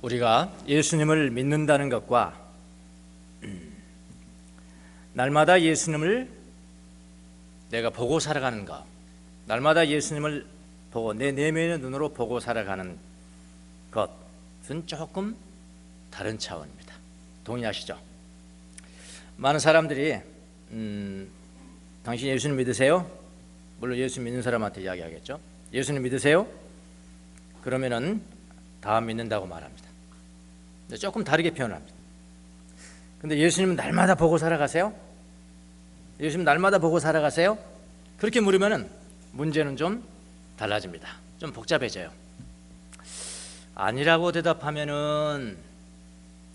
우리가 예수님을 믿는다는 것과 날마다 예수님을 내가 보고 살아가는 것, 날마다 예수님을 보고 내 내면의 눈으로 보고 살아가는 것은 조금 다른 차원입니다. 동의하시죠? 많은 사람들이 당신 예수님 믿으세요? 물론 예수 믿는 사람한테 이야기하겠죠. 예수님 믿으세요? 그러면은 다 믿는다고 말합니다. 조금 다르게 표현합니다. 근데 예수님은 날마다 보고 살아가세요? 예수님 날마다 보고 살아가세요? 그렇게 물으면은 문제는 좀 달라집니다. 좀 복잡해져요. 아니라고 대답하면은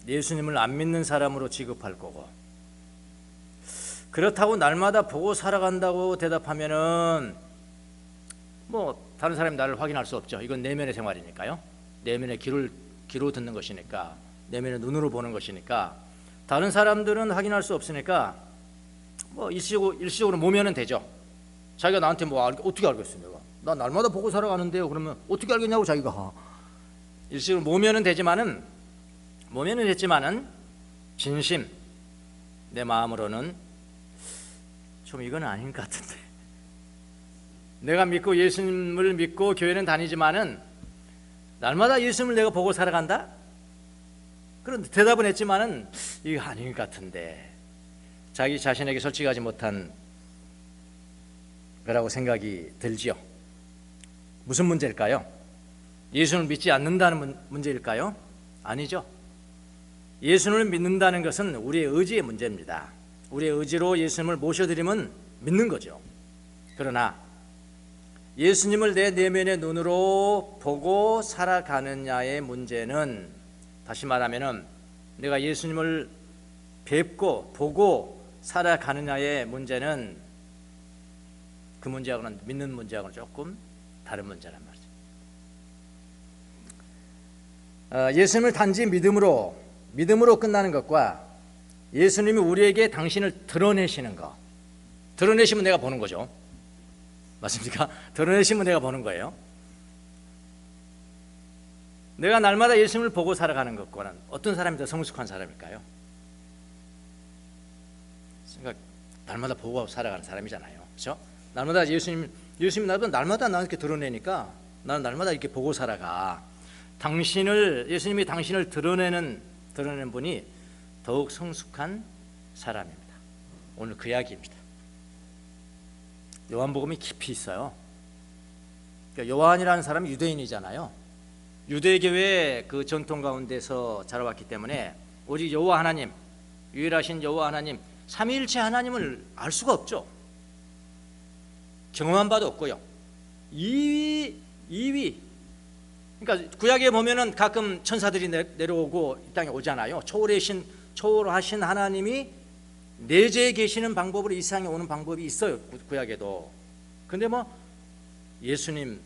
예수님을 안 믿는 사람으로 취급할 거고, 그렇다고 날마다 보고 살아간다고 대답하면은 뭐 다른 사람이 나를 확인할 수 없죠. 이건 내면의 생활이니까요. 내면의 귀로 듣는 것이니까, 내면의 눈으로 보는 것이니까 다른 사람들은 확인할 수 없으니까 뭐 일시적으로 모면은 되죠. 자기가 나한테 뭐 어떻게 알겠어? 내가 나 날마다 보고 살아가는데요. 그러면 어떻게 알겠냐고 자기가 일시적으로 모면은 되지만은 진심 내 마음으로는 좀 이건 아닌 것 같은데, 내가 믿고 예수님을 믿고 교회는 다니지만은 날마다 예수님을 내가 보고 살아간다? 그런 대답은 했지만은 이거 아닌 것 같은데, 자기 자신에게 솔직하지 못한 거라고 생각이 들지요. 무슨 문제일까요? 예수님을 믿지 않는다는 문제일까요? 아니죠. 예수님을 믿는다는 것은 우리의 의지의 문제입니다. 우리의 의지로 예수님을 모셔드리면 믿는 거죠. 그러나 예수님을 내 내면의 눈으로 보고 살아가느냐의 문제는, 다시 말하면 내가 예수님을 뵙고 보고 살아가느냐의 문제는 그 문제하고는, 믿는 문제하고는 조금 다른 문제란 말이죠. 예수님을 단지 믿음으로 끝나는 것과 예수님이 우리에게 당신을 드러내시는 것, 드러내시면 내가 보는 거죠. 맞습니까? 드러내시면 내가 보는 거예요. 내가 날마다 예수님을 보고 살아가는 것과는 어떤 사람이 더 성숙한 사람일까요? 그러니까 날마다 보고 살아가는 사람이잖아요. 그렇죠? 날마다 예수님 날마다 나한테 드러내니까 나는 날마다 이렇게 보고 살아가. 예수님이 당신을 드러내는 분이 더욱 성숙한 사람입니다. 오늘 그 이야기입니다. 요한복음이 깊이 있어요. 그러니까 요한이라는 사람이 유대인이잖아요. 유대교회 그 전통 가운데서 자라왔기 때문에 오직 여호와 하나님, 유일하신 여호와 하나님, 삼위일체 하나님을 알 수가 없죠. 경험한 바도 없고요. 2위. 그러니까 구약에 보면은 가끔 천사들이 내려오고 이 땅에 오잖아요. 초월하신 하나님이 내재에 계시는 방법으로 이 세상에 오는 방법이 있어요, 구약에도. 근데 뭐 예수님,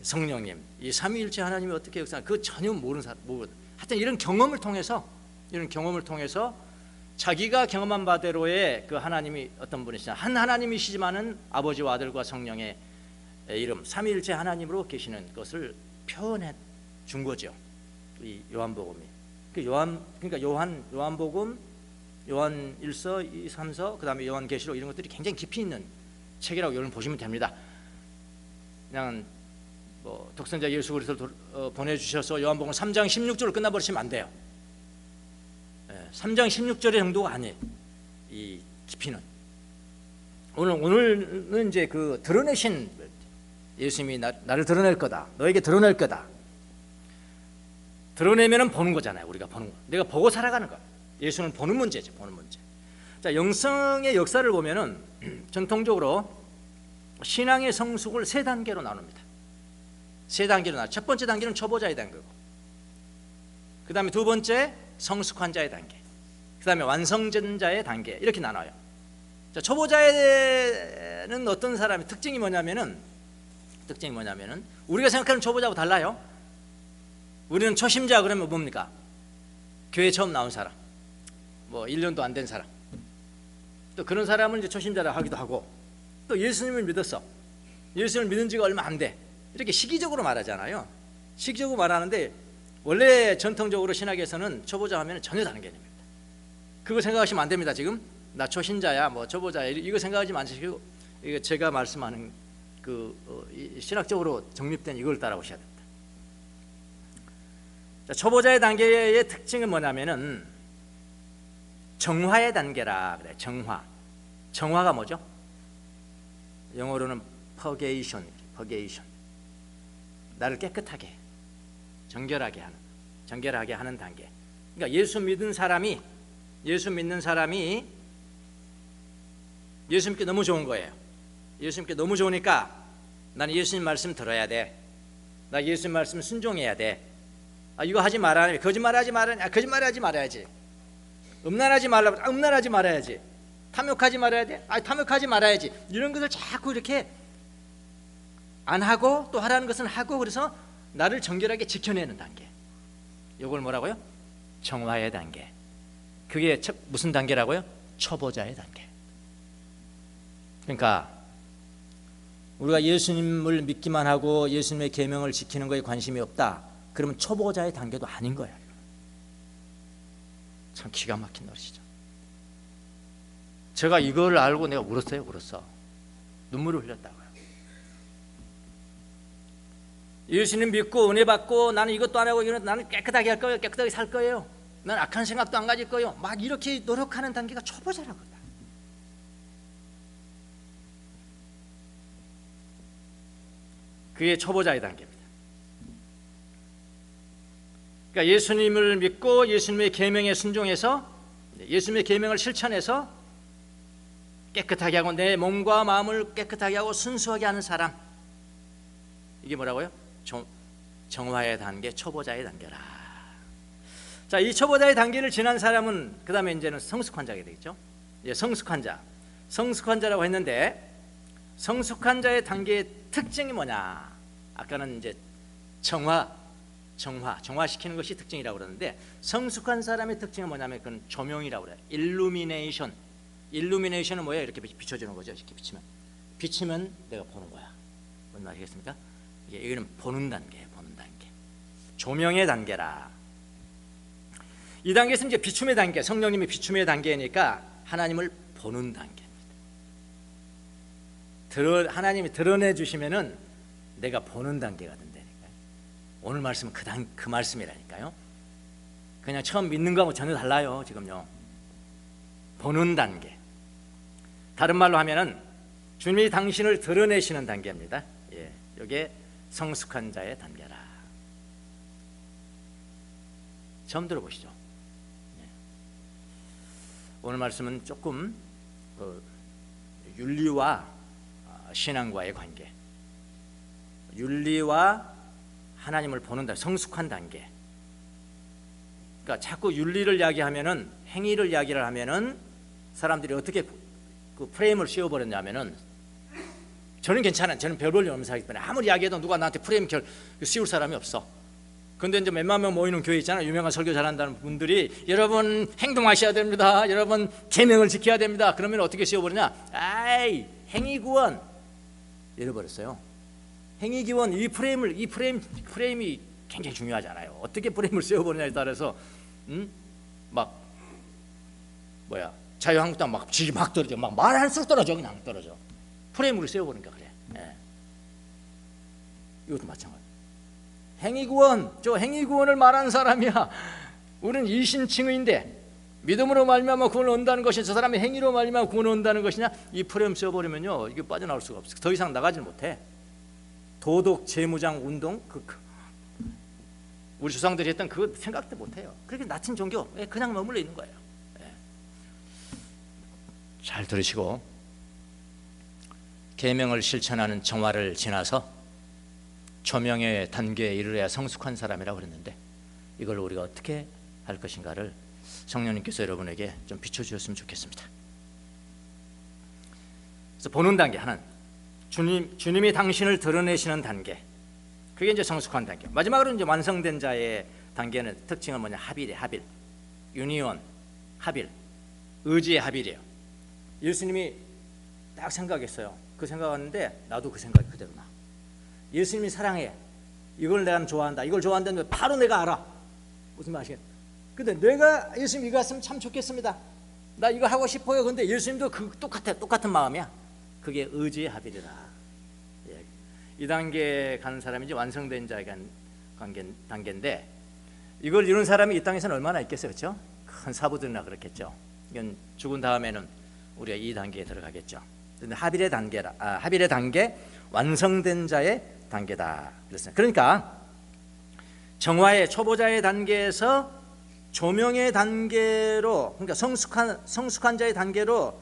성령님, 이 삼위일체 하나님이 어떻게 역사하는 그 전혀 모르는 사람, 하여튼 이런 경험을 통해서 자기가 경험한 바대로의 그 하나님이 어떤 분이시냐, 한 하나님이시지만은 아버지와 아들과 성령의 이름, 삼위일체 하나님으로 계시는 것을 표현해 준 거죠, 이 요한복음이. 그러니까 요한복음, 요한 1서, 2, 3서, 그 다음에 요한계시록, 이런 것들이 굉장히 깊이 있는 책이라고 여러분 보시면 됩니다. 그냥 뭐 독생자 예수 그리스도를 보내주셔서 요한복음 3장 16절을 끝나버리시면 안 돼요. 3장 16절의 정도가 아니에요, 이 깊이는. 오늘은 이제 그 드러내신 예수님이 나를 드러낼 거다, 너에게 드러낼 거다. 드러내면은 보는 거잖아요. 우리가 보는 거, 내가 보고 살아가는 거. 예수는 보는 문제죠, 보는 문제. 자, 영성의 역사를 보면은 전통적으로 신앙의 성숙을 세 단계로 나눕니다. 세 단계로 나눠. 첫 번째 단계는 초보자의 단계고, 그 다음에 두 번째 성숙한 자의 단계, 그 다음에 완성된 자의 단계, 이렇게 나눠요. 자, 초보자는 어떤 사람의 특징이 뭐냐면은 우리가 생각하는 초보자하고 달라요. 우리는 초심자 그러면 뭡니까? 교회 처음 나온 사람, 뭐 1년도 안 된 사람, 또 그런 사람을 이제 초심자라 하기도 하고, 또 예수님을 믿었어, 예수님을 믿은 지가 얼마 안 돼, 이렇게 시기적으로 말하잖아요. 시기적으로 말하는데 원래 전통적으로 신학에서는 초보자 하면 전혀 다른 개념입니다. 그거 생각하시면 안 됩니다. 지금 나 초신자야, 뭐 초보자야, 이거 생각하지 마시고 이거 제가 말씀하는 신학적으로 정립된 이걸 따라오셔야 됩니다. 자, 초보자의 단계의 특징은 뭐냐면은 정화의 단계라 그래. 정화가 뭐죠? 영어로는 purgation. 나를 깨끗하게, 정결하게 하는 단계. 그러니까 예수 믿는 사람이 예수 믿기 너무 좋은 거예요. 예수 믿기 너무 좋으니까 나는 예수님 말씀 들어야 돼. 나 예수님 말씀 순종해야 돼. 이거 하지 말아야, 거짓말하지 말아야, 거짓말하지 말아야지. 음란하지 말라, 음란하지 말아야지. 탐욕하지 말아야 돼. 탐욕하지 말아야지. 이런 것을 자꾸 이렇게 안 하고 또 하라는 것은 하고, 그래서 나를 정결하게 지켜내는 단계. 이걸 뭐라고요? 정화의 단계. 그게 무슨 단계라고요? 초보자의 단계. 그러니까 우리가 예수님을 믿기만 하고 예수님의 계명을 지키는 거에 관심이 없다, 그러면 초보자의 단계도 아닌 거야. 참 기가 막힌 노릇이죠. 제가 이걸 알고 내가 울었어요. 눈물을 흘렸다고요. 예수님 믿고 은혜 받고 나는 이것도 안 하고 나는 깨끗하게 할 거예요. 깨끗하게 살 거예요. 난 악한 생각도 안 가질 거예요. 막 이렇게 노력하는 단계가 초보자라고요. 그게 초보자의 단계입니다. 그러니까 예수님을 믿고 예수님의 계명에 순종해서 예수님의 계명을 실천해서 깨끗하게 하고 내 몸과 마음을 깨끗하게 하고 순수하게 하는 사람, 이게 뭐라고요? 정화의 단계, 초보자의 단계라. 자, 이 초보자의 단계를 지난 사람은 그 다음에 이제는 성숙한 자가 되겠죠. 성숙한 자라고 했는데, 성숙한 자의 단계의 특징이 뭐냐? 아까는 이제 정화시키는 것이 특징이라고 그러는데, 성숙한 사람의 특징은 뭐냐면 그건 조명이라고 그래요. 일루미네이션은 뭐예요? 이렇게 비춰주는 거죠. 이렇게 비치면 내가 보는 거야. 뭔 말이겠습니까? 이거는 보는 단계예요. 조명의 단계라. 이 단계에서 이제 비춤의 단계, 성령님이 비춤의 단계니까 하나님을 보는 단계입니다. 하나님이 드러내 주시면은 내가 보는 단계가 된다니까요. 오늘 말씀은 그 말씀이라니까요. 그냥 처음 믿는 거하고 전혀 달라요. 지금요. 보는 단계. 다른 말로 하면은 주님이 당신을 드러내시는 단계입니다. 이게 성숙한 자의 단계라. 처음 들어보시죠. 오늘 말씀은 조금 윤리와 신앙과의 관계, 윤리와 하나님을 보는 단계, 성숙한 단계. 그러니까 자꾸 윤리를 이야기하면은, 행위를 이야기를 하면은 사람들이 어떻게 그 프레임을 씌워버렸냐면은, 저는 괜찮아요. 저는 별 볼 일 없는 사람이기 때문에 아무리 이야기해도 누가 나한테 프레임 씌울 사람이 없어. 근데 이제 몇만 명 모이는 교회 있잖아요. 유명한 설교 잘한다는 분들이 여러분 행동하셔야 됩니다. 여러분 계명을 지켜야 됩니다. 그러면 어떻게 씌워버리냐? 행위구원 잃어버렸어요. 행위구원, 이 프레임이 굉장히 중요하잖아요. 어떻게 프레임을 씌워버리냐에 따라서 자유한국당 막 떨어져. 막 말할수록 떨어져. 그냥 떨어져. 프레임으로 세워버리니까 그래. 이것도 마찬가지. 행위구원을 말하는 사람이야. 우리는 이신칭의인데 믿음으로 말미암아 구원을 얻는다는 것이 저 사람의 행위로 말미암아 구원을 얻는다는 것이냐? 이 프레임 세워버리면요, 이게 빠져나올 수가 없어. 더 이상 나가질 못해. 도덕 재무장 운동, 우리 조상들이 했던 그거 생각도 못해요. 그렇게 낮은 종교 그냥 머물러 있는 거예요. 잘 들으시고, 계명을 실천하는 정화를 지나서 조명의 단계에 이르러야 성숙한 사람이라고 그랬는데, 이걸 우리가 어떻게 할 것인가를 성령님께서 여러분에게 좀 비춰주셨으면 좋겠습니다. 그래서 보는 단계 하나는 주님이 당신을 드러내시는 단계, 그게 이제 성숙한 단계. 마지막으로 이제 완성된 자의 단계는 특징은 뭐냐? 합일, 유니온, 합일, 의지의 합일이에요. 예수님이 딱 생각했어요. 그 생각하는데 나도 그 생각이 그대로 나. 예수님이 사랑해. 이걸 내가 좋아한다. 이걸 좋아한다는 바로 내가 알아. 무슨 말이겠? 근데 내가 예수님 이거 했으면 참 좋겠습니다. 나 이거 하고 싶어요. 근데 예수님도 똑같은 마음이야. 그게 의지의 합일이다. 예. 이 단계 가는 사람이 이제 완성된 자의 단계인데, 이걸 이룬 사람이 이 땅에서는 얼마나 있겠어요, 그렇죠? 큰 사부들이나 그렇겠죠. 이건 죽은 다음에는 우리가 이 단계에 들어가겠죠. 근데 합일의 단계, 완성된 자의 단계다. 그러니까 정화의 초보자의 단계에서 조명의 단계로, 그러니까 성숙한 자의 단계로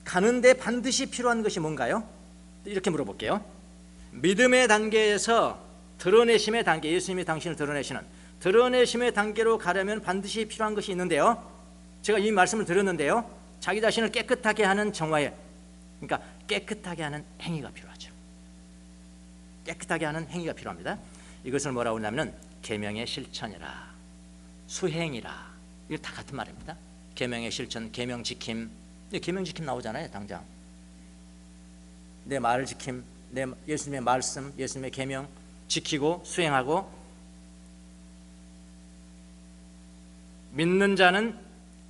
가는데 반드시 필요한 것이 뭔가요? 이렇게 물어볼게요. 믿음의 단계에서 드러내심의 단계, 예수님이 당신을 드러내심의 단계로 가려면 반드시 필요한 것이 있는데요, 제가 이 말씀을 드렸는데요, 자기 자신을 깨끗하게 하는 정화의, 그러니까 깨끗하게 하는 행위가 필요하죠. 깨끗하게 하는 행위가 필요합니다. 이것을 뭐라고 하냐면 계명의 실천이라, 수행이라, 이거 다 같은 말입니다. 계명의 실천, 계명 지킴. 계명 지킴 나오잖아요. 당장 내 말 지킴, 예수님의 말씀, 예수님의 계명 지키고 수행하고, 믿는 자는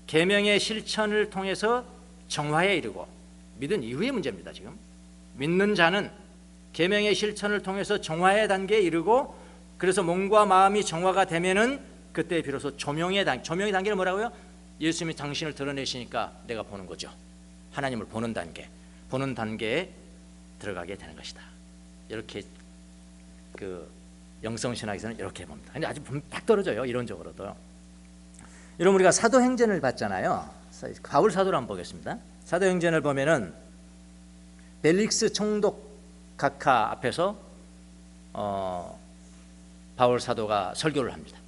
계명의 실천을 통해서 정화에 이르고, 믿은 이후의 문제입니다. 지금 믿는 자는 계명의 실천을 통해서 정화의 단계에 이르고, 그래서 몸과 마음이 정화가 되면은 그때 비로소 조명의 단계는 뭐라고요? 예수님이 당신을 드러내시니까 내가 보는 거죠. 하나님을 보는 단계에 들어가게 되는 것이다. 이렇게 그 영성신학에서는 이렇게 봅니다. 근데 아주 딱 떨어져요, 이론적으로도. 여러분, 우리가 사도행전을 봤잖아요. 바울 사도를 한번 보겠습니다. 사도행전을 보면은 벨릭스 총독 각하 앞에서 바울 사도가 설교를 합니다.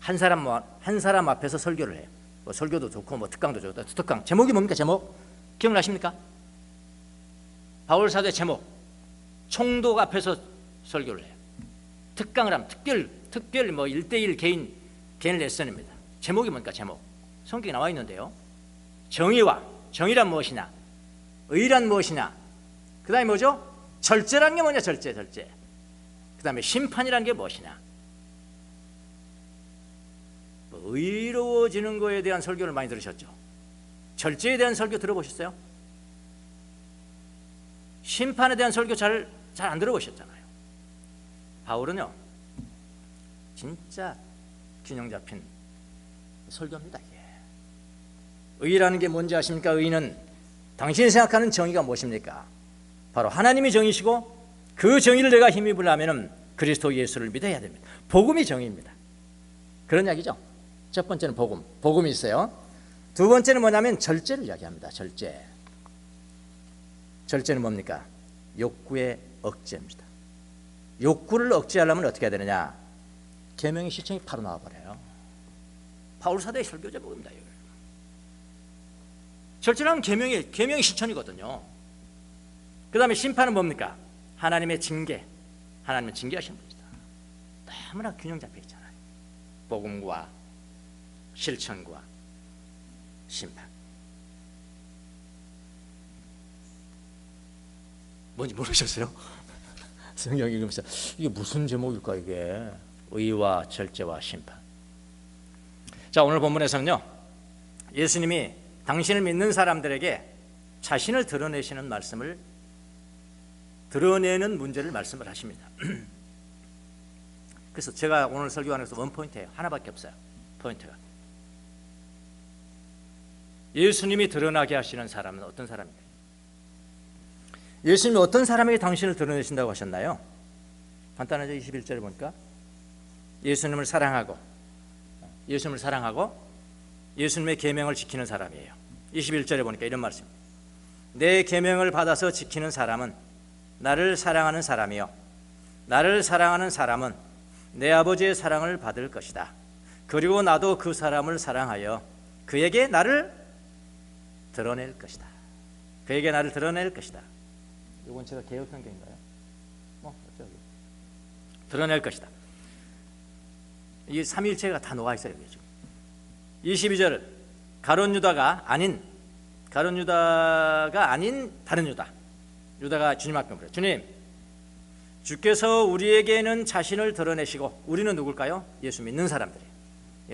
한 사람 앞에서 설교를 해요. 뭐 설교도 좋고 뭐 특강도 좋고. 특강 제목이 뭡니까? 제목 기억나십니까? 바울 사도의 제목, 총독 앞에서 설교를 해요. 특강을 하면 특별 뭐 1대1 개인 레슨입니다. 제목이 뭡니까? 제목 성경에 나와 있는데요, 정의란 무엇이냐, 의란 무엇이냐, 그 다음에 뭐죠? 절제란 게 뭐냐? 절제. 그 다음에 심판이란 게 무엇이냐. 의로워지는 거에 대한 설교를 많이 들으셨죠? 절제에 대한 설교 들어보셨어요? 심판에 대한 설교 잘 안 들어보셨잖아요. 바울은요, 진짜 균형 잡힌 설교입니다. 이게. 의라는 게 뭔지 아십니까? 의는 당신이 생각하는 정의가 무엇입니까? 바로 하나님이 정의시고, 그 정의를 내가 힘입으려면 그리스도 예수를 믿어야 됩니다. 복음이 정의입니다. 그런 이야기죠. 첫 번째는 복음이 있어요. 두 번째는 뭐냐면 절제를 이야기합니다. 절제는 뭡니까? 욕구의 억제입니다. 욕구를 억제하려면 어떻게 해야 되느냐? 계명의 실천이 바로 나와버려요. 바울 사도의 설교 제목입니다. 절제는 계명의 실천이거든요. 그 다음에 심판은 뭡니까? 하나님의 징계. 하나님은 징계하시는 분이다. 너무나 균형 잡혀 있잖아요. 복음과 실천과 심판. 뭔지 모르셨어요? 성경 읽으면서 이게 무슨 제목일까 이게? 의와 절제와 심판. 자, 오늘 본문에서는요, 예수님이 당신을 믿는 사람들에게 자신을 드러내시는 말씀을, 드러내는 문제를 말씀을 하십니다. 그래서 제가 오늘 설교하는 것은 원포인트예요. 하나밖에 없어요. 포인트가. 예수님이 드러나게 하시는 사람은 어떤 사람입니까? 예수님이 어떤 사람에게 당신을 드러내신다고 하셨나요? 간단하죠. 21절에 보니까 예수님을 사랑하고 예수님의 계명을 지키는 사람이에요. 21절에 보니까 이런 말씀입니다. 내 계명을 받아서 지키는 사람은 나를 사랑하는 사람이요, 나를 사랑하는 사람은 내 아버지의 사랑을 받을 것이다. 그리고 나도 그 사람을 사랑하여 그에게 나를 드러낼 것이다. 그에게 나를 드러낼 것이다. 이건 제가 개역성경인가요? 저기 드러낼 것이다. 이 삼위일체가 다 녹아 있어요. 지금 22절, 가룟 유다가 아닌 다른 유다, 유다가 주님 앞에 물어요. 주님, 주께서 우리에게는 자신을 드러내시고, 우리는 누굴까요? 예수 믿는 사람들이에요.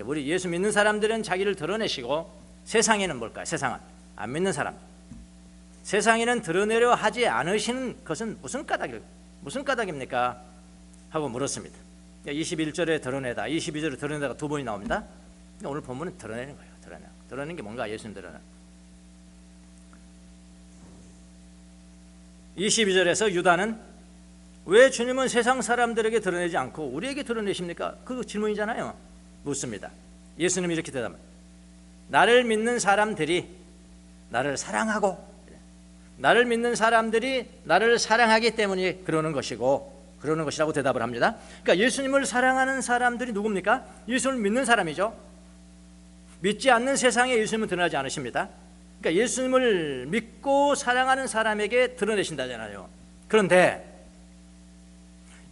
우리 예수 믿는 사람들은 자기를 드러내시고, 세상에는 뭘까요? 세상은 안 믿는 사람, 세상에는 드러내려 하지 않으시는 것은 무슨 까닭입니까? 하고 물었습니다. 21절에 드러내다, 22절에 드러내다가 두 번이 나옵니다. 오늘 본문은 드러내는 거예요. 드러내는 게 뭔가? 예수님 드러내는. 22절에서 유다는 왜 주님은 세상 사람들에게 드러내지 않고 우리에게 드러내십니까? 그 질문이잖아요. 묻습니다. 예수님이 이렇게 대답합니다. 나를 믿는 사람들이 나를 사랑하고, 나를 믿는 사람들이 나를 사랑하기 때문에 그러는 것이라고 대답을 합니다. 그러니까 예수님을 사랑하는 사람들이 누굽니까? 예수님을 믿는 사람이죠. 믿지 않는 세상에 예수님은 드러나지 않으십니다. 그러니까 예수님을 믿고 사랑하는 사람에게 드러내신다잖아요. 그런데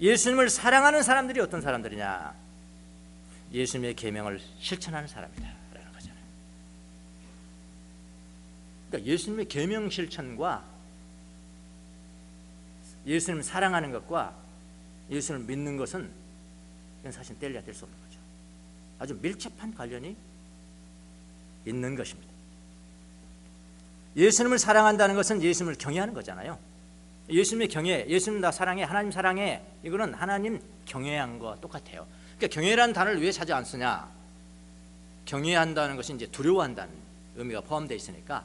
예수님을 사랑하는 사람들이 어떤 사람들이냐? 예수님의 계명을 실천하는 사람이다 라는 거잖아요. 그러니까 예수님의 계명 실천과 예수님을 사랑하는 것과 예수님을 믿는 것은 이건 사실 뗄래야 뗄 수 없는 거죠. 아주 밀접한 관련이 있는 것입니다. 예수님을 사랑한다는 것은 예수님을 경외하는 거잖아요. 예수님의 경외, 예수님 나 사랑해, 하나님 사랑해, 이거는 하나님 경외함과 똑같아요. 그러니까 경외라는 단어를 왜 자주 안 쓰냐? 경외한다는 것이 이제 두려워한다는 의미가 포함되어 있으니까,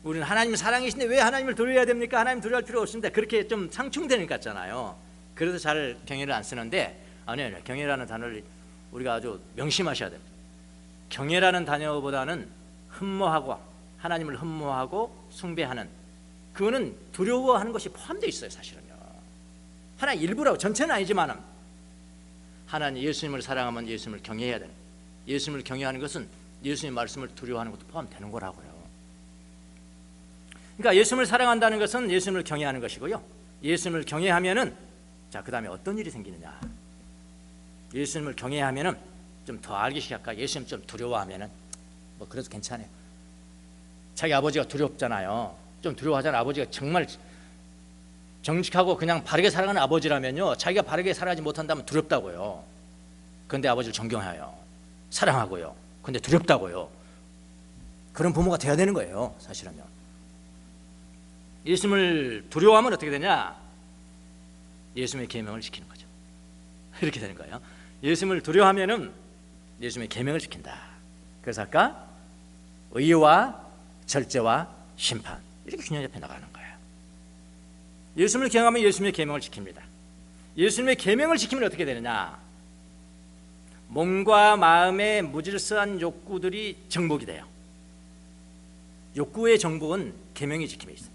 우리는 하나님을 사랑이신데 왜 하나님을 두려워해야 됩니까? 하나님 두려워할 필요 없습니다. 그렇게 좀 상충되는 것 같잖아요. 그래서 잘 경외를 안 쓰는데, 아니에요. 경외라는 단어를 우리가 아주 명심하셔야 됩니다. 경외라는 단어보다는 흠모하고, 하나님을 흠모하고 숭배하는, 그거는 두려워하는 것이 포함되어 있어요. 사실은요. 하나의 일부라고, 전체는 아니지만 하나님, 예수님을 사랑하면 예수님을 경외해야 되는, 예수님을 경외하는 것은 예수님의 말씀을 두려워하는 것도 포함되는 거라고요. 그러니까 예수님을 사랑한다는 것은 예수님을 경외하는 것이고요. 예수님을 경외하면은, 자, 그 다음에 어떤 일이 생기느냐? 예수님을 경외하면은 좀 더 알기 시작하고, 예수님 좀 두려워하면은 뭐 그래도 괜찮아요. 자기 아버지가 두렵잖아요. 좀 두려워하잖아요. 아버지가 정말 정직하고 그냥 바르게 살아가는 아버지라면요, 자기가 바르게 살아가지 못한다면 두렵다고요. 그런데 아버지를 존경해요, 사랑하고요. 근데 두렵다고요. 그런 부모가 돼야 되는 거예요. 사실은요. 예수님을 두려워하면 어떻게 되냐? 예수님의 계명을 지키는 거죠. 이렇게 되는 거예요. 예수님을 두려워하면은 예수님의 계명을 지킨다. 그래서 아까 의와 절제와 심판, 이렇게 균형 잡혀 나가는 거예요. 예수님을 경외하면 예수님의 계명을 지킵니다. 예수님의 계명을 지키면 어떻게 되느냐? 몸과 마음의 무질서한 욕구들이 정복이 돼요. 욕구의 정복은 계명의 지킴에 있습니다.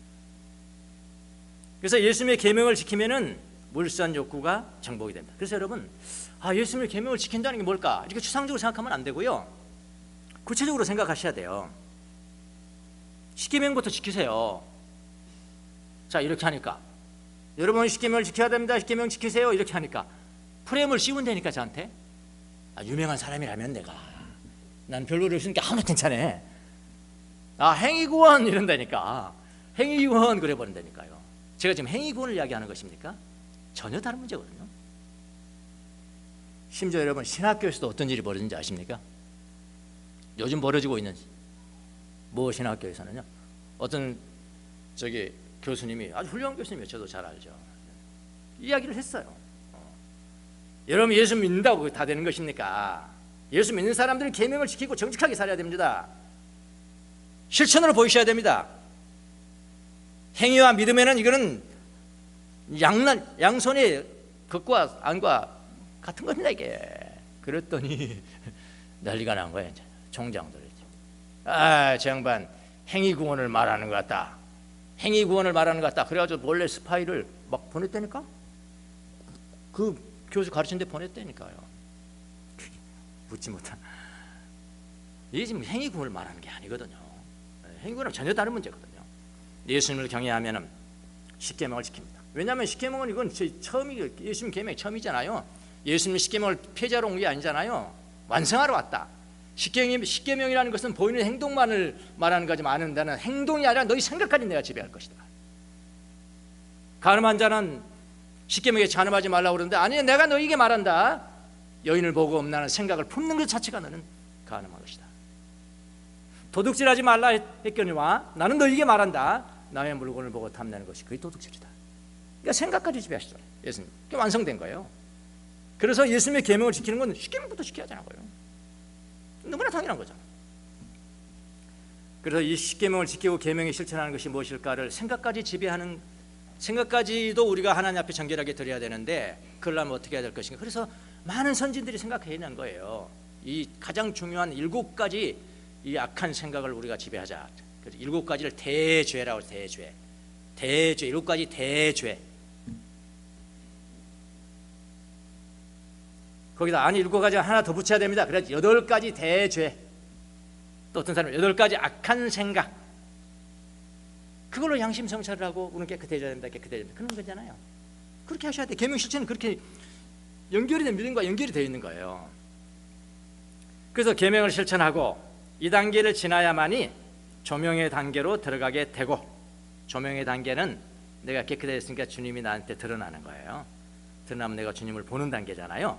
그래서 예수님의 계명을 지키면은 무질서한 욕구가 정복이 됩니다. 그래서 여러분, 예수님의 계명을 지킨다는 게 뭘까? 이렇게 추상적으로 생각하면 안 되고요, 구체적으로 생각하셔야 돼요. 십계명부터 지키세요. 자, 이렇게 하니까, 여러분 십계명을 지켜야 됩니다, 십계명 지키세요, 이렇게 하니까 프레임을 씌운다니까, 저한테. 유명한 사람이라면 내가, 난 별볼이 없으니까 아무나 괜찮아. 행위구원 이런다니까. 행위구원 그래 버린다니까요. 제가 지금 행위구원을 이야기하는 것입니까? 전혀 다른 문제거든요. 심지어 여러분, 신학교에서도 어떤 일이 벌어지는지 아십니까? 요즘 벌어지고 있는 신학교에서는요, 어떤 교수님이, 아주 훌륭한 교수님이에요. 저도 잘 알죠. 이야기를 했어요. 여러분, 예수 믿는다고 다 되는 것입니까? 예수 믿는 사람들은 계명을 지키고 정직하게 살아야 됩니다. 실천으로 보이셔야 됩니다. 행위와 믿음에는 이거는 양손의 것과 안과 같은 겁니다, 이게. 그랬더니 난리가 난 거예요. 이제 총장들이. 저 양반 행위구원을 말하는 것 같다. 행위구원을 말하는 것 같다. 그래가지고 몰래 스파이를 막 보냈다니까? 그 교수 가르친 데 보냈다니까요. 묻지 못한. 이게 지금 행위구원을 말하는 게 아니거든요. 행위구원은 전혀 다른 문제거든요. 예수님을 경외하면 십계명을 지킵니다. 왜냐하면 십계명은 이건 예수님 계명이 처음이잖아요. 예수님 십계명을 폐지하러 온 게 아니잖아요. 완성하러 왔다. 십계명이라는 것은 보이는 행동만을 말하는 거지만, 나는 행동이 아니라 너희 생각까지 내가 지배할 것이다. 가늠한 자는 십계명에 간음하지 말라고 그러는데 아니 내가 너에게 말한다. 여인을 보고 음란한 생각을 품는 것 자체가 너는 간음한 것이다. 도둑질하지 말라 했거니와 나는 너에게 말한다. 남의 물건을 보고 탐내는 것이 그게 도둑질이다. 그러니까 생각까지 지배하시잖아요. 예수님. 그게 완성된 거예요. 그래서 예수님의 계명을 지키는 건 십계명부터 지켜야 하는 거예요. 너무나 당연한 거잖아요. 그래서 이 십계명을 지키고 계명에 실천하는 것이 무엇일까를 생각까지 지배하는, 생각까지도 우리가 하나님 앞에 정결하게 드려야 되는데 그러려면 어떻게 해야 될 것인가. 그래서 많은 선진들이 생각해낸 거예요. 이 가장 중요한 7가지 이 악한 생각을 우리가 지배하자. 7가지를 대죄라고 해요. 대죄. 7가지 대죄. 거기다 아니 7가지 하나 더 붙여야 됩니다. 그래서 8가지 대죄. 또 어떤 사람은 8가지 악한 생각. 그걸로 양심 성찰을 하고 우리는 깨끗해져야 됩니다. 깨끗해져야 됩니다. 그런 거잖아요. 그렇게 하셔야 돼. 계명 실천은 그렇게 연결이 된 믿음과 연결이 되어 있는 거예요. 그래서 계명을 실천하고 이 단계를 지나야만이 조명의 단계로 들어가게 되고, 조명의 단계는 내가 깨끗해졌으니까 주님이 나한테 드러나는 거예요. 드러나면 내가 주님을 보는 단계잖아요.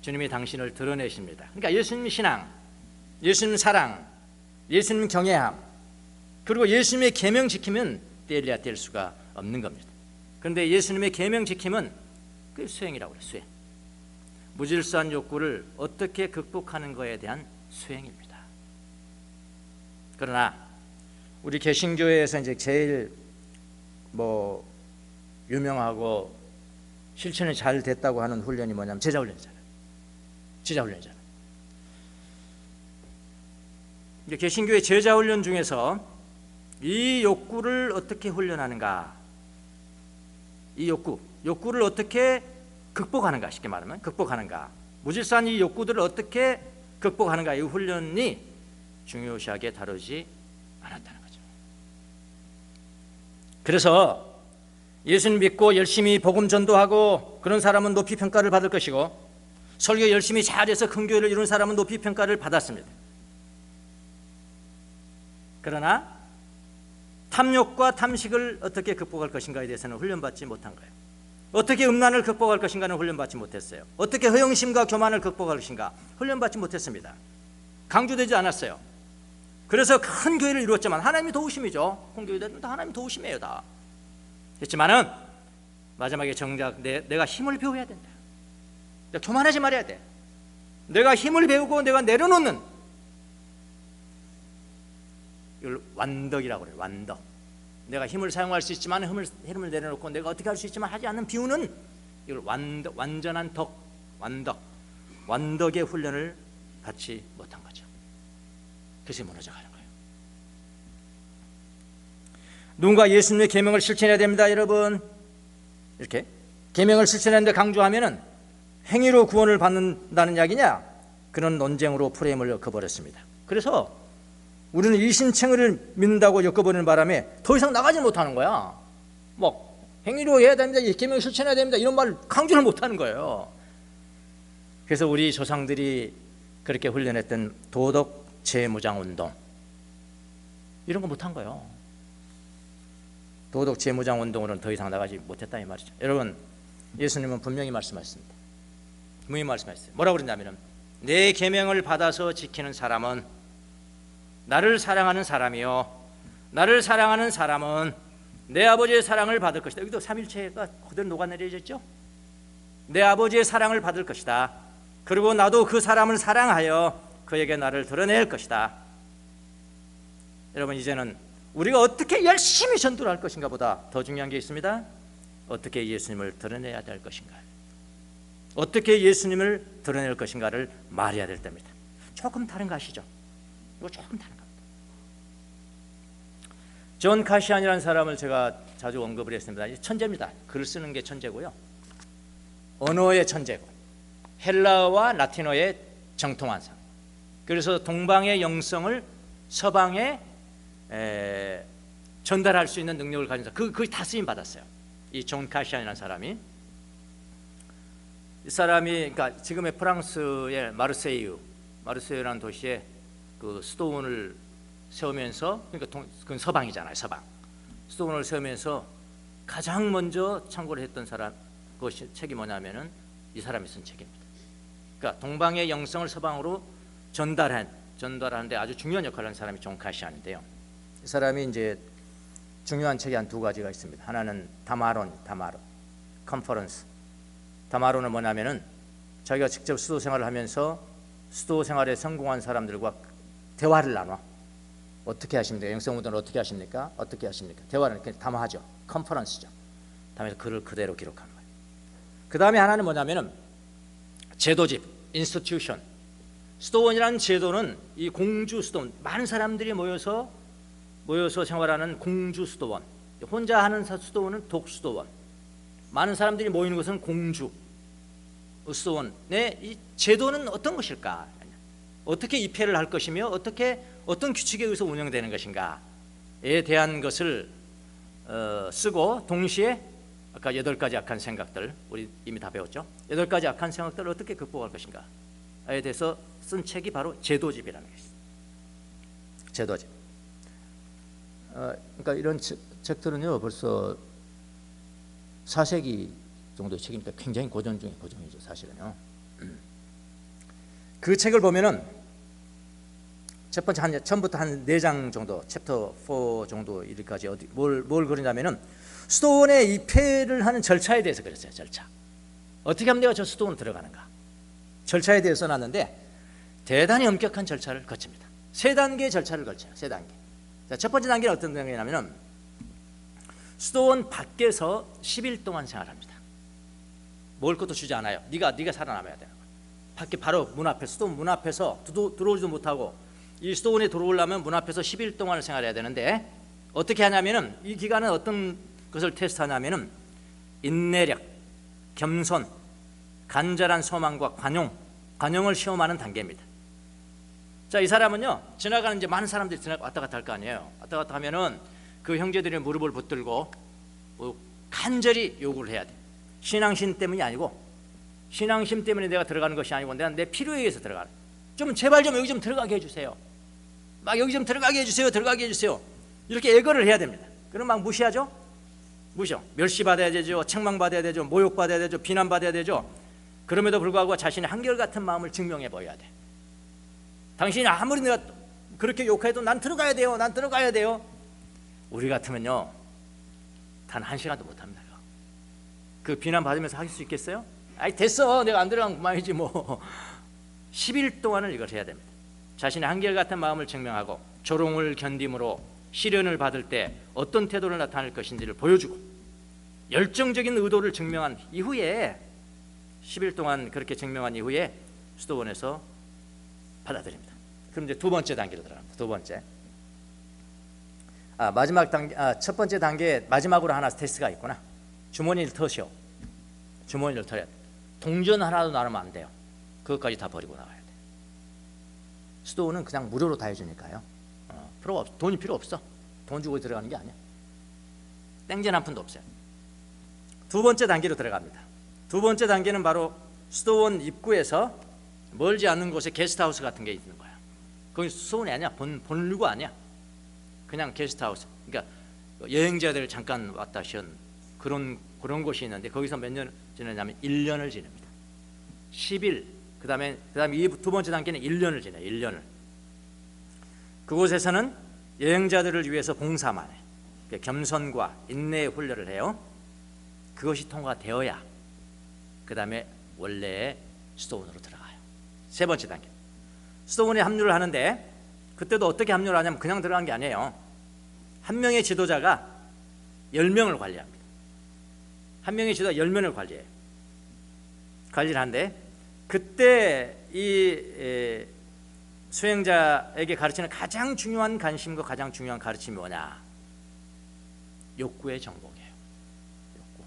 주님이 당신을 드러내십니다. 그러니까 예수님 신앙, 예수님 사랑, 예수님 경외함, 그리고 예수님의 계명 지키면 떼려야 뗄 수가 없는 겁니다. 그런데 예수님의 계명 지킴은 그게 수행이라고 그래요. 수행. 무질서한 욕구를 어떻게 극복하는 것에 대한 수행입니다. 그러나 우리 개신교회에서 이제 제일 유명하고 실천이 잘 됐다고 하는 훈련이 뭐냐면 제자훈련이잖아요. 제자훈련이잖아요. 개신교회 제자훈련 중에서 이 욕구를 어떻게 훈련하는가, 이 욕구를 어떻게 극복하는가, 쉽게 말하면 극복하는가, 무질서한 이 욕구들을 어떻게 극복하는가, 이 훈련이 중요시하게 다루지 않았다는 거죠. 그래서 예수님 믿고 열심히 복음 전도하고 그런 사람은 높이 평가를 받을 것이고, 설교 열심히 잘해서 큰 교회를 이룬 사람은 높이 평가를 받았습니다. 그러나 탐욕과 탐식을 어떻게 극복할 것인가에 대해서는 훈련받지 못한 거예요. 어떻게 음란을 극복할 것인가는 훈련받지 못했어요. 어떻게 허영심과 교만을 극복할 것인가 훈련받지 못했습니다. 강조되지 않았어요. 그래서 큰 교회를 이루었지만 하나님이 도우심이죠. 큰 교회들은 다 하나님 도우심이에요. 다 했지만은 마지막에 정작 내가 힘을 배워야 된다. 내가 교만하지 말아야 돼. 내가 힘을 배우고 내가 내려놓는, 이걸 완덕이라고 그래요. 완덕. 내가 힘을 사용할 수 있지만 힘을 내려놓고 내가 어떻게 할 수 있지만 하지 않는 비우는, 이걸 완덕, 완전한 덕, 완덕의 훈련을 받지 못한 거죠. 그래서 무너져가는 거예요. 누군가 예수님의 계명을 실천해야 됩니다, 여러분. 이렇게 계명을 실천하는데 강조하면은 행위로 구원을 받는다는 이야기냐? 그런 논쟁으로 프레임을 엮어버렸습니다. 그래서 우리는 일신청을 믿는다고 엮어버리는 바람에 더 이상 나가지 못하는 거야. 행위로 해야 됩니다, 계명을 실천해야 됩니다, 이런 말을 강조를 못하는 거예요. 그래서 우리 조상들이 그렇게 훈련했던 도덕 재무장 운동, 이런 거 못한 거예요. 도덕 재무장 운동으로는 더 이상 나가지 못했다 이 말이죠. 여러분, 예수님은 분명히 말씀하셨습니다. 분명히 말씀하셨어요. 뭐라고 그랬냐면, 내 계명을 받아서 지키는 사람은 나를 사랑하는 사람이요, 나를 사랑하는 사람은 내 아버지의 사랑을 받을 것이다. 여기도 삼일체가 그대로 녹아내려졌죠. 내 아버지의 사랑을 받을 것이다. 그리고 나도 그 사람을 사랑하여 그에게 나를 드러낼 것이다. 여러분, 이제는 우리가 어떻게 열심히 전도를 할 것인가 보다 더 중요한 게 있습니다. 어떻게 예수님을 드러내야 될 것인가, 어떻게 예수님을 드러낼 것인가를 말해야 될 때입니다. 조금 다른 거 아시죠? 이거 조금 다른 겁니다. 존 카시안이라는 사람을 제가 자주 언급을 했습니다. 천재입니다. 글 쓰는 게 천재고요, 언어의 천재고, 헬라어와 라틴어의 정통한 사람. 그래서 동방의 영성을 서방에 전달할 수 있는 능력을 가진 사람, 그게 다 쓰임 받았어요. 이 존 카시안이라는 사람이. 이 사람이 그러니까 지금의 프랑스의 마르세유라는 도시에 그 수도원을 세우면서, 그러니까 그건 서방이잖아요. 서방 수도원을 세우면서 가장 먼저 창고를 했던 사람, 그 책이 뭐냐면은 이 사람이 쓴 책입니다. 그러니까 동방의 영성을 서방으로 전달하는데 아주 중요한 역할을 하는 사람이 존 카시안인데요. 이 사람이 이제 중요한 책이 한 두 가지가 있습니다. 하나는 다마로 컨퍼런스. 다마로는 뭐냐면은 자기가 직접 수도 생활을 하면서 수도 생활에 성공한 사람들과 대화를 나눠. 어떻게 하십니까? 영성운동을 어떻게 하십니까? 어떻게 하십니까? 대화를 이렇게 담화하죠. 컨퍼런스죠. 다음에 글을 그대로 기록한 거예요. 그 다음에 하나는 뭐냐면은 제도집, 인스티튜션. 수도원이라는 제도는 이 공주 수도원, 많은 사람들이 모여서 생활하는 공주 수도원. 혼자 하는 수도원은 독수도원. 많은 사람들이 모이는 것은 공주 수도원의 이 제도는 어떤 것일까? 어떻게 입회를 할 것이며 어떤 규칙에 의해서 운영되는 것인가에 대한 것을 쓰고 동시에 아까 8가지 악한 생각들 우리 이미 다 배웠죠. 8가지 악한 생각들을 어떻게 극복할 것인가에 대해서 쓴 책이 바로 제도집이라는 것이죠. 제도집. 그러니까 이런 책들은요 벌써 4세기 정도의 책이니까 굉장히 고전 중에 고전이죠 사실은요. 그 책을 보면은 첫 번째 처음부터 한 4장 정도, 챕터 4 정도 이르까지 뭘 그러냐면은 수도원에 입회를 하는 절차에 대해서 그랬어요. 절차. 어떻게 하면 내가 저 수도원 들어가는가? 절차에 대해서 써놨는데 대단히 엄격한 절차를 거칩니다. 3단계의 절차를 거쳐요. 3단계. 자, 첫 번째 단계는 어떤 단계냐면은 수도원 밖에서 10일 동안 생활합니다. 먹을 것도 주지 않아요. 네가 살아남아야 되는 거예요. 밖에 바로 문 앞에 수도원 문 앞에서 들어오지도 못하고 이 수도원에 들어오려면 문 앞에서 10일 동안을 생활해야 되는데 어떻게 하냐면은 이 기간은 어떤 것을 테스트하냐면은 인내력, 겸손, 간절한 소망과 관용을 시험하는 단계입니다. 자, 이 사람은요 지나가는 이제 많은 사람들이 왔다 갔다 할 거 아니에요. 왔다 갔다 하면은 그 형제들이 무릎을 붙들고 간절히 요구를 해야 돼. 신앙심 때문이 아니고 신앙심 때문에 내가 들어가는 것이 아니고 내 필요에 의해서 들어가는. 좀 제발 좀 여기 좀 들어가게 해주세요. 막 여기 좀 들어가게 해주세요. 이렇게 애걸을 해야 됩니다. 그럼 막 무시하죠? 무시요. 멸시받아야 되죠. 책망받아야 되죠. 모욕받아야 되죠. 비난받아야 되죠. 그럼에도 불구하고 자신의 한결같은 마음을 증명해 보여야 돼. 당신이 아무리 내가 그렇게 욕해도 난 들어가야 돼요. 우리 같으면요 단 1시간도 못합니다. 그 비난받으면서 할 수 있겠어요? 아이 됐어 내가 안 들어간 그만이지 뭐. 10일 동안을 이걸 해야 됩니다. 자신의 한결같은 마음을 증명하고 조롱을 견딤으로 시련을 받을 때 어떤 태도를 나타낼 것인지를 보여주고 열정적인 의도를 증명한 이후에 10일 동안 그렇게 증명한 이후에 수도원에서 받아들입니다. 그럼 이제 두 번째 단계로 들어갑니다. 두 번째. 마지막 단계, 첫 번째 단계에 마지막으로 하나 테스트가 있구나. 주머니를 터시오. 주머니를 털어야 돼. 동전 하나도 나누면 안 돼요. 그것까지 다 버리고 나가야 돼. 수도원은 그냥 무료로 다 해주니까요. 돈이 필요 없어. 돈 주고 들어가는 게 아니야. 땡전 한 푼도 없어요. 두 번째 단계로 들어갑니다. 두 번째 단계는 바로 수도원 입구에서 멀지 않는 곳에 게스트하우스 같은 게 있는 거야. 거기 수도원이 아니야. 본류가 아니야. 그냥 게스트하우스. 그러니까 여행자들 잠깐 왔다 신 그런 곳이 있는데 거기서 몇 년 지내냐면 1년을 지냅니다. 10일. 그다음에 이 두 번째 단계는 1년을 지내요. 1년을. 그곳에서는 여행자들을 위해서 봉사만 해. 그러니까 겸손과 인내의 훈련을 해요. 그것이 통과되어야 그다음에 원래의 수도원으로 들어가요. 세 번째 단계. 수도원에 합류를 하는데 그때도 어떻게 합류를 하냐면 그냥 들어간 게 아니에요. 한 명의 지도자가 10명을 관리합니다. 한 명의 지도자가 10명을 관리를 하는데 그때 이 수행자에게 가르치는 가장 중요한 관심과 가장 중요한 가르침이 뭐냐? 욕구의 정복이에요. 욕구.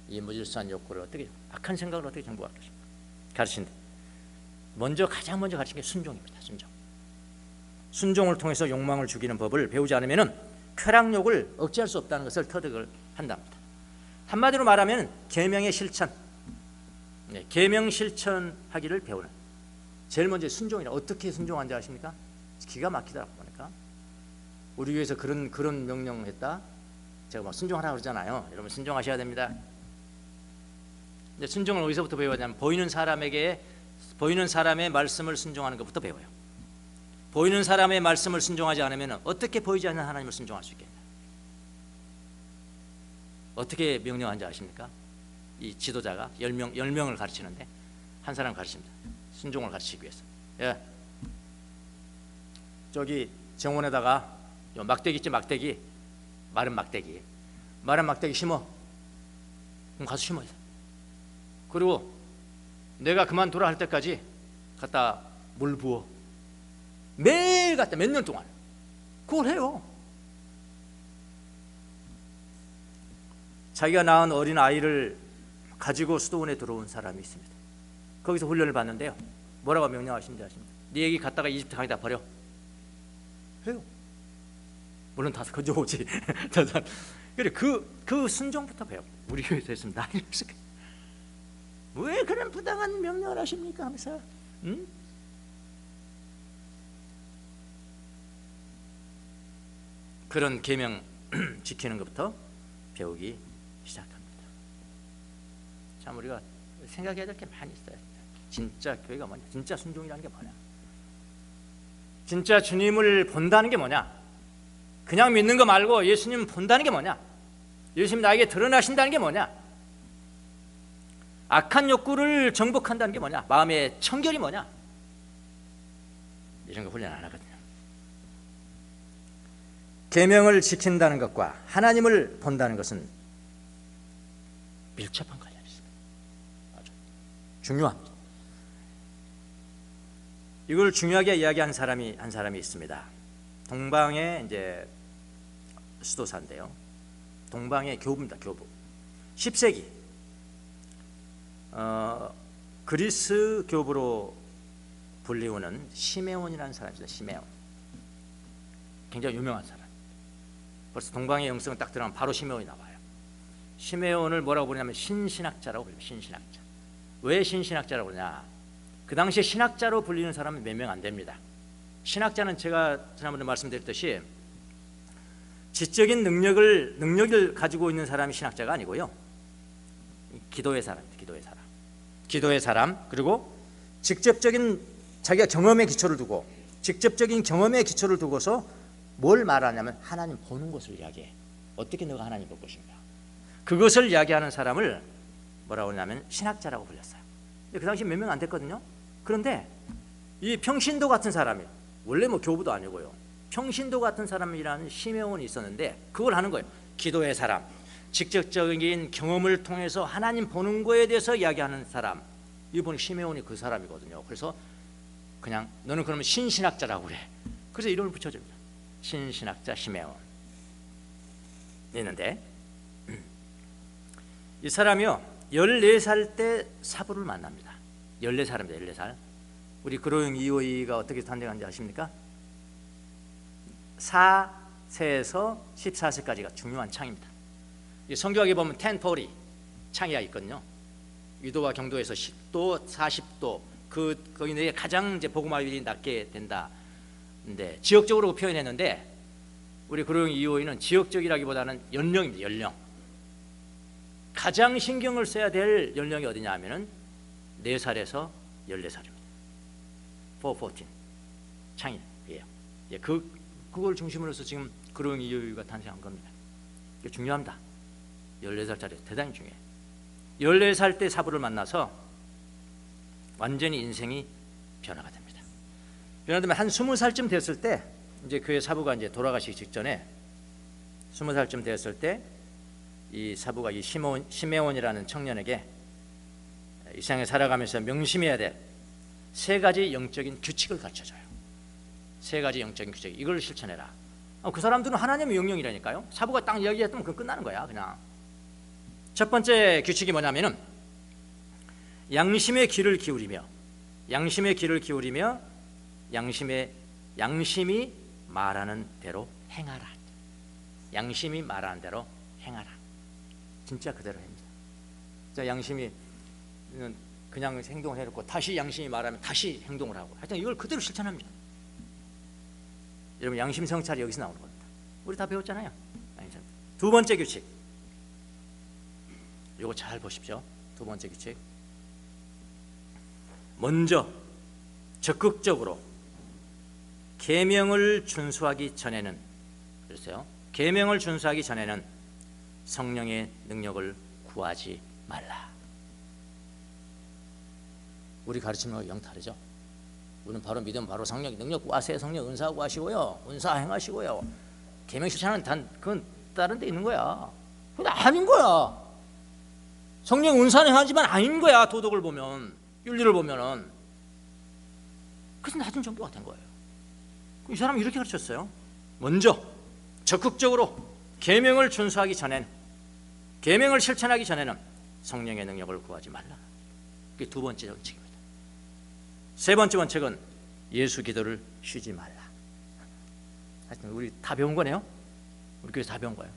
이 무질서한 욕구를 어떻게, 악한 생각을 어떻게 정복할 것인가 가르친다. 가장 먼저 가르친 게 순종입니다. 순종을 통해서 욕망을 죽이는 법을 배우지 않으면 쾌락욕을 억제할 수 없다는 것을 터득을 한답니다. 한마디로 말하면 계명의 실천, 계명 실천하기를 배우는. 제일 먼저 순종이라. 어떻게 순종한지 아십니까? 기가 막히더라고 보니까. 우리 위해서 그런 명령을 했다. 제가 막 순종하라고 그러잖아요. 여러분 순종하셔야 됩니다. 이제 순종을 어디서부터 배워야 하냐면 보이는 사람의 말씀을 순종하는 것부터 배워요. 보이는 사람의 말씀을 순종하지 않으면 어떻게 보이지 않는 하나님을 순종할 수 있겠냐? 어떻게 명령한지 아십니까? 이 지도자가 10명을 가르치는데 한 사람 가르칩니다. 순종을 가르치기 위해서. 예, 저기 정원에다가 막대기 있지, 막대기, 마른 막대기 심어. 그럼 가서 심어야 돼. 그리고 내가 그만두라 할 때까지 갖다 물 부어. 매일 갖다 몇 년 동안 그걸 해요. 자기가 낳은 어린 아이를 가지고 수도원에 들어온 사람이 있습니다. 거기서 훈련을 받는데요, 뭐라고 명령하시는지 아십니까? 네 애기 갖다가 이집트 강에다 버려. 해요. 물론 다 건져오지. 그래, 그 순종부터 배워. 우리 교회에서 했으면 난리 났을 거예요. 왜 그런 부당한 명령을 하십니까? 하면서. 응? 그런 계명 지키는 것부터 배우기 시작합니다. 참 우리가 생각해야 될 게 많이 있어요. 진짜 교회가 뭐냐? 진짜 순종이라는 게 뭐냐? 진짜 주님을 본다는 게 뭐냐? 그냥 믿는 거 말고 예수님 본다는 게 뭐냐? 예수님 나에게 드러나신다는 게 뭐냐? 악한 욕구를 정복한다는 게 뭐냐? 마음의 청결이 뭐냐? 이런 거 훈련 안 하거든요. 계명을 지킨다는 것과 하나님을 본다는 것은 밀접한 관련이 있습니다. 아주 중요합니다. 이걸 중요하게 이야기한 사람이 있습니다. 동방의 이제 수도사인데요. 동방의 교부입니다. 교부. 10세기 그리스 교부로 불리우는 시메온이라는 사람이 있어요. 시메온. 굉장히 유명한 사람. 벌써 동방의 영성을 딱 들어가면 바로 시메온이 나와요. 시메온을 뭐라고 부르냐면 신신학자라고 불려요. 신신학자. 왜 신신학자라고 그러냐? 그 당시에 신학자로 불리는 사람은 몇 명 안 됩니다. 신학자는 제가 지난번에 말씀드렸듯이 지적인 능력을 가지고 있는 사람이 신학자가 아니고요. 기도의 사람입니다. 기도의 사람. 그리고 직접적인 자기가 경험의 기초를 두고 두고서 뭘 말하냐면 하나님 보는 것을 이야기해. 어떻게 너가 하나님 볼 것인가? 그것을 이야기하는 사람을 뭐라고 하냐면 신학자라고 불렸어요. 그 당시 몇 명 안 됐거든요. 그런데 이 평신도 같은 사람이, 원래 뭐 교부도 아니고요, 평신도 같은 사람이라는 시메온이 있었는데 그걸 하는 거예요. 기도의 사람, 직접적인 경험을 통해서 하나님 보는 거에 대해서 이야기하는 사람. 이번 시메온이 그 사람이거든요. 그래서 그냥 너는 그러면 신신학자라고 그래. 그래서 이름을 붙여줍니다. 신신학자 시메온 있는데, 이 사람이요 14살 때 사부를 만납니다. 14살입니다. 14살. 우리 그로용 이호이가 어떻게 탄생한지 아십니까? 4세에서 14세까지가 중요한 창입니다. 성경에 보면 텐포리 창이가 있거든요. 유도와 경도에서 10도, 40도, 거기 내에 가장 이제 복음화율이 낮게 된다. 근데 지역적으로 표현했는데 우리 그로용 이호이는 지역적이라기보다는 연령입니다. 연령. 가장 신경을 써야 될 연령이 어디냐 하면은 4살에서 14살입니다. 4-14 창이에요. 예, 그걸 중심으로 해서 지금 그로용 이호이가 탄생한 겁니다. 이게 중요합니다. 14살짜리 대단히 중요해요. 14살 때 사부를 만나서 완전히 인생이 변화가 됩니다. 변화되면 한 20살쯤 됐을 때, 이제 그의 사부가 이제 돌아가시기 직전에 20살쯤 되었을 때 이 사부가 이 시메온이라는 청년에게 이 세상에 살아가면서 명심해야 될 3가지 영적인 규칙을 가르쳐줘요. 3가지 영적인 규칙, 이걸 실천해라. 그 사람들은 하나님의 명령이라니까요. 사부가 딱 이야기했으면 그건 끝나는 거야. 그냥 첫 번째 규칙이 뭐냐면은 양심의 귀를 기울이며 양심이 말하는 대로 행하라. 양심이 말하는 대로 행하라. 진짜 그대로 합니다. 자, 양심이 그냥 행동을 해놓고 다시 양심이 말하면 다시 행동을 하고, 하여튼 이걸 그대로 실천합니다. 여러분, 양심 성찰이 여기서 나오는 겁니다. 우리 다 배웠잖아요. 두 번째 규칙, 이거 잘 보십시오. 두 번째 규칙. 먼저 적극적으로 계명을 준수하기 전에는, 그랬어요. 계명을 준수하기 전에는 성령의 능력을 구하지 말라. 우리 가르치는 거 영 다르죠. 우리는 바로 믿으면 바로 성령 능력 구하세요. 성령 은사 구하시고요, 은사 행하시고요. 계명 실천하는 그건 다른 데 있는 거야. 근데 아닌 거야. 성령 은사는 행하지만 아닌 거야. 도덕을 보면, 윤리를 보면은. 그래서 낮은 종교가 된 거예요. 이 사람은 이렇게 가르쳤어요. 먼저 적극적으로 계명을 준수하기 전엔, 계명을 실천하기 전에는 성령의 능력을 구하지 말라. 그게 두 번째 원칙입니다. 세 번째 원칙은 예수 기도를 쉬지 말라. 하여튼 우리 다 배운 거네요. 우리 교회에서 다 배운 거예요.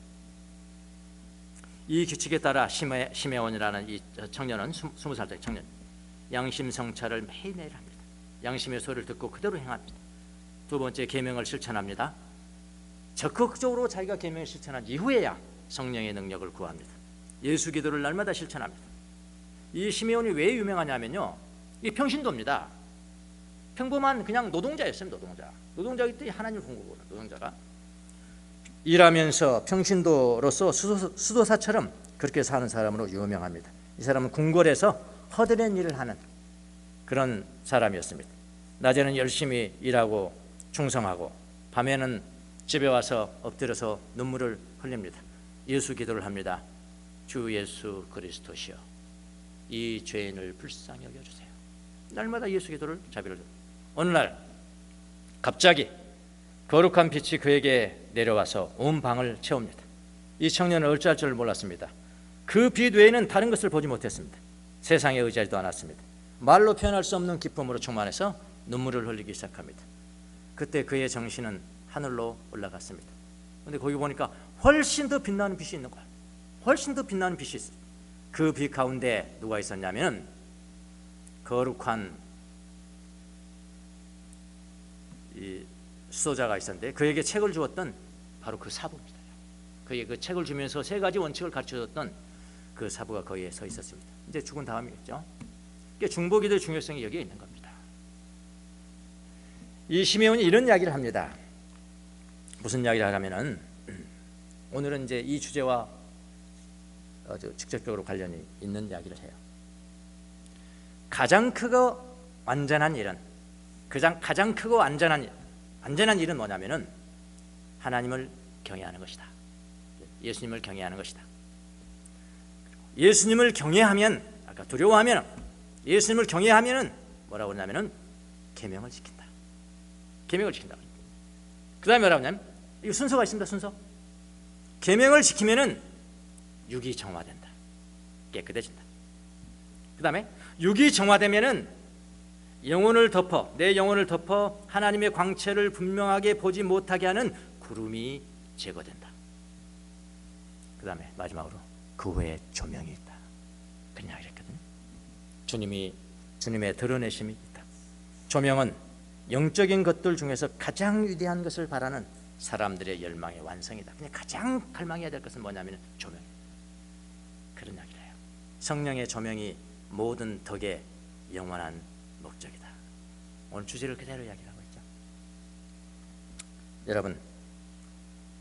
이 규칙에 따라 시메온이라는 이 청년은 20살짜리 청년, 양심 성찰을 매일매일 합니다. 양심의 소리를 듣고 그대로 행합니다. 두 번째, 계명을 실천합니다. 적극적으로 자기가 계명을 실천한 이후에야 성령의 능력을 구합니다. 예수 기도를 날마다 실천합니다. 이 시메온이 왜 유명하냐면요, 이 평신도입니다. 평범한 그냥 노동자였어요. 노동자이기 때문에 하나님을 본 거고, 노동자가 일하면서 평신도로서 수도사처럼 그렇게 사는 사람으로 유명합니다. 이 사람은 궁궐에서 허드렛 일을 하는 그런 사람이었습니다. 낮에는 열심히 일하고 충성하고 밤에는 집에 와서 엎드려서 눈물을 흘립니다. 예수 기도를 합니다. 주 예수 그리스도시여, 이 죄인을 불쌍히 여겨주세요. 날마다 예수 기도를 자비를 줍니다. 어느 날 갑자기 거룩한 빛이 그에게 내려와서 온 방을 채웁니다. 이 청년은 어찌할 줄 몰랐습니다. 그 빛 외에는 다른 것을 보지 못했습니다. 세상에 의지하지도 않았습니다. 말로 표현할 수 없는 기쁨으로 충만해서 눈물을 흘리기 시작합니다. 그때 그의 정신은 하늘로 올라갔습니다. 그런데 거기 보니까 훨씬 더 빛나는 빛이 있는 거야. 훨씬 더 빛나는 빛이 있어요. 그 빛 가운데 누가 있었냐면 거룩한 이 수도자가 있었는데 그에게 책을 주었던 바로 그 사부입니다. 그에게 그 책을 주면서 세 가지 원칙을 가르쳐줬던 그 사부가 거기에 서 있었습니다. 이제 죽은 다음이겠죠. 중보기도의 중요성이 여기에 있는 겁니다. 이 시메온이 이런 이야기를 합니다. 무슨 이야기를 하냐면은, 오늘은 이제 이 주제와 아주 직접적으로 관련이 있는 이야기를 해요. 가장 크고 완전한 일은, 가장 크고 안전한 일은 뭐냐면은 하나님을 경외하는 것이다. 예수님을 경외하는 것이다. 예수님을 경외하면, 아까 두려워하면, 예수님을 경외하면은 뭐라고 그러냐면은 계명을 지킨다. 계명을 지킨다. 그 다음에 뭐라고 하냐면, 이거 순서가 있습니다. 순서. 계명을 지키면은 육이 정화된다. 깨끗해진다. 그 다음에 육이 정화되면은 내 영혼을 덮어 하나님의 광채를 분명하게 보지 못하게 하는 구름이 제거된다. 그 다음에 마지막으로 그 후에 조명이 있다. 그런 이야기를 했거든요. 주님의 드러내심이 있다. 조명은 영적인 것들 중에서 가장 위대한 것을 바라는 사람들의 열망의 완성이다. 그냥 가장 갈망해야 될 것은 뭐냐면 조명. 그런 이야기를 해요. 성령의 조명이 모든 덕의 영원한 목적이다. 오늘 주제를 그대로 이야기를 하고 있죠. 여러분,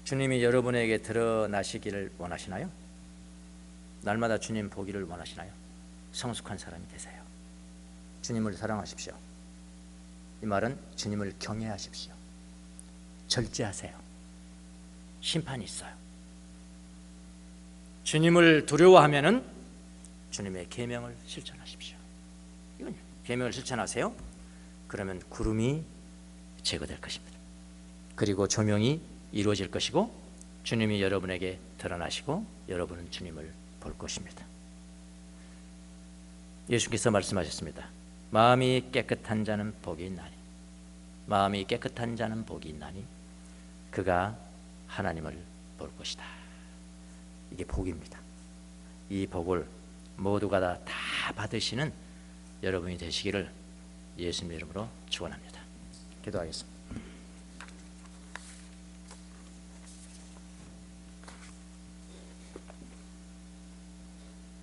주님이 여러분에게 드러나시기를 원하시나요? 날마다 주님 보기를 원하시나요? 성숙한 사람이 되세요. 주님을 사랑하십시오. 이 말은 주님을 경외하십시오. 절제하세요. 심판이 있어요. 주님을 두려워하면은 주님의 계명을 실천하십시오. 이건 계명을 실천하세요. 그러면 구름이 제거될 것입니다. 그리고 조명이 이루어질 것이고 주님이 여러분에게 드러나시고 여러분은 주님을 볼 것입니다. 예수께서 말씀하셨습니다. 마음이 깨끗한 자는 복이 있나니, 마음이 깨끗한 자는 복이 있나니 그가 하나님을 볼 것이다. 이게 복입니다. 이 복을 모두가 다 받으시는 여러분이 되시기를 예수님 이름으로 축원합니다. 기도하겠습니다.